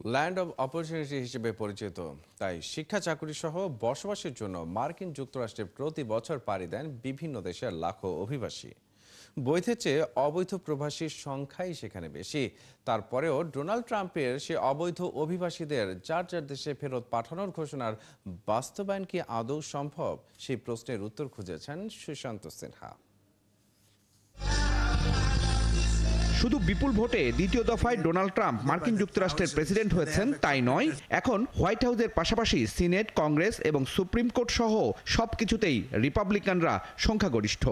Land of opportunity হিসেবে পরিচিত, তাই শিক্ষা চাকরি সহ বসবাসের জন্য মার্কিন যুক্তরাষ্ট্রে প্রতি বছর পাড়ি দেন বিভিন্ন দেশের লাখো অভিবাসী। বৈধের চেয়ে অবৈধ প্রবাসীর সংখ্যাই সেখানে বেশি। তারপরেও ডোনাল্ড ট্রাম্পের সে অবৈধ অভিবাসীদের যার যার দেশে ফেরত পাঠানোর ঘোষণার বাস্তবায়ন কি আদৌ সম্ভব, সেই প্রশ্নের উত্তর খুঁজেছেন সুশান্ত সিনহা। শুধু বিপুল ভোটে দ্বিতীয় দফায় ডোনাল্ড ট্রাম্প মার্কিন যুক্তরাষ্ট্রের প্রেসিডেন্ট হয়েছেন তাই নয়, এখন হোয়াইট হাউসের পাশাপাশি সিনেট, কংগ্রেস এবং সুপ্রিম কোর্ট সহ সবকিছুতেই রিপাবলিকানরা সংখ্যাগরিষ্ঠ।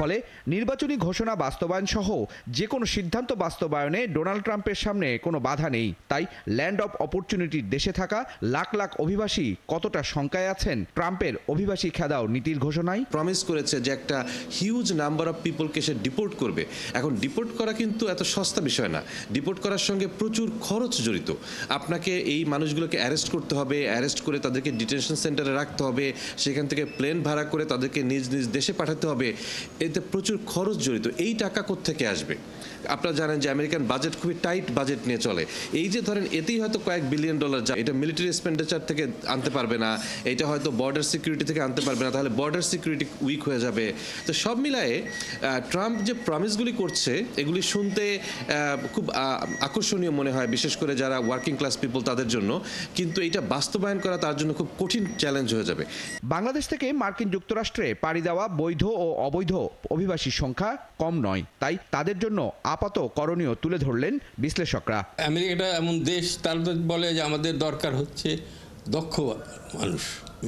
ফলে নির্বাচনী ঘোষণা বাস্তবায়ন সহ যে কোনো সিদ্ধান্ত বাস্তবায়নে ডোনাল্ড ট্রাম্পের সামনে কোনো বাধা নেই। তাই ল্যান্ড অব অপরচুনিটির দেশে থাকা লাখ লাখ অভিবাসী কতটা শঙ্কায় আছেন ট্রাম্পের অভিবাসী খেদাও নীতির ঘোষণায়? প্রমিস করেছে যে একটা হিউজ নাম্বার অফ পিপলকে সে ডিপোর্ট করবে। এখন ডিপোর্ট করা কিন্তু এত সস্তা বিষয় না। ডিপোর্ট করার সঙ্গে প্রচুর খরচ জড়িত। আপনাকে এই মানুষগুলোকে অ্যারেস্ট করতে হবে, অ্যারেস্ট করে তাদেরকে ডিটেনশন সেন্টারে রাখতে হবে, সেখান থেকে প্লেন ভাড়া করে তাদেরকে নিজ নিজ দেশে পাঠাতে হবে। এতে প্রচুর খরচ জড়িত। এই টাকা কোত্থেকে আসবে? আপনারা জানেন যে আমেরিকান বাজেট খুবই টাইট বাজেট নিয়ে চলে। এই যে ধরেন এতেই হয়তো কয়েক বিলিয়ন ডলার যায়, এটা মিলিটারি এক্সপেন্ডিচার থেকে আনতে পারবে না, এটা হয়তো বর্ডার সিকিউরিটি থেকে আনতে পারবে না, তাহলে বর্ডার সিকিউরিটি উইক হয়ে যাবে। তো সব মিলায়ে ট্রাম্প যে প্রমিসগুলি করছে এগুলি শুনতে খুব আকর্ষণীয় মনে হয়, বিশেষ করে যারা ওয়ার্কিং ক্লাস পিপল তাদের জন্য, কিন্তু এটা বাস্তবায়ন করা তার জন্য খুব কঠিন চ্যালেঞ্জ হয়ে যাবে। বাংলাদেশ থেকে মার্কিন যুক্তরাষ্ট্রে পাড়ি দেওয়া বৈধ ও অবৈধ অভিবাসীর সংখ্যা কম নয়, তাই তাদের জন্য আপাত করণীয় তুলে ধরলেন বিশ্লেষকরা। আমেরিকাটা এমন দেশ, তারা বলে যে আমাদের দরকার হচ্ছে দক্ষ মানুষ,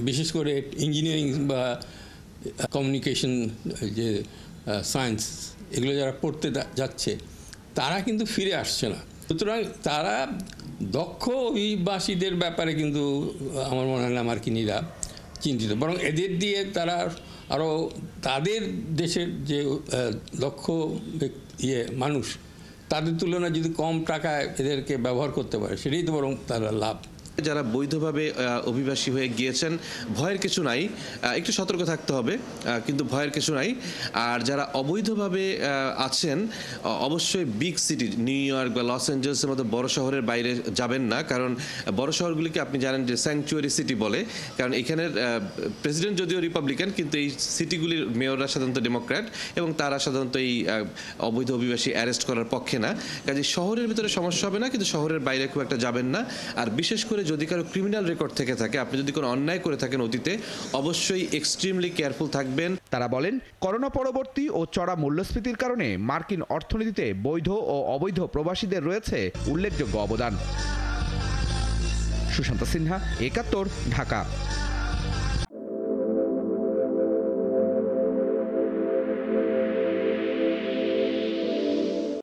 বিশেষ করে ইঞ্জিনিয়ারিং বা কমিউনিকেশন, যে সায়েন্স, এগুলো যারা পড়তে যাচ্ছে তারা কিন্তু ফিরে আসছে না। সুতরাং তারা দক্ষ অভিবাসীদের ব্যাপারে কিন্তু আমার মনে হয় না মার্কিনিরা চিন্তিত, বরং এদের দিয়ে তারা আরও তাদের দেশের যে দক্ষ মানুষ, তাদের তুলনায় যদি কম টাকায় এদেরকে ব্যবহার করতে পারে, সেটাই তো বরং তারা লাভ। যারা বৈধভাবে অভিবাসী হয়ে গিয়েছেন, ভয়ের কিছু নাই, একটু সতর্ক থাকতে হবে, কিন্তু ভয়ের কিছু নাই। আর যারা অবৈধভাবে আছেন, অবশ্যই বিগ সিটি নিউ ইয়র্ক বা লস অ্যাঞ্জেলেসের মতো বড় শহরের বাইরে যাবেন না, কারণ বড় শহরগুলিকে আপনি জানেন যে স্যাংচুয়ারি সিটি বলে, কারণ এখানের প্রেসিডেন্ট যদিও রিপাবলিকান, কিন্তু এই সিটিগুলির মেয়ররা সাধারণত ডেমোক্র্যাট এবং তারা সাধারণত এই অবৈধ অভিবাসী অ্যারেস্ট করার পক্ষে না। কাজে শহরের ভিতরে সমস্যা হবে না, কিন্তু শহরের বাইরে খুব একটা যাবেন না। আর বিশেষ করে যদি কারো ক্রিমিনাল রেকর্ড থেকে থাকে, আপনি যদি কোনো অন্যায় করে থাকেন অতীতে, অবশ্যই এক্সট্রিমলি কেয়ারফুল থাকবেন। তারা বলেন, করোনা পরবর্তী ও চড়া মূল্যস্ফীতির কারণে মার্কিন অর্থনীতিতে বৈধ ও অবৈধ প্রবাসীদের রয়েছে উল্লেখযোগ্য অবদান। সুশান্ত সিনহা, একাত্তর, ঢাকা।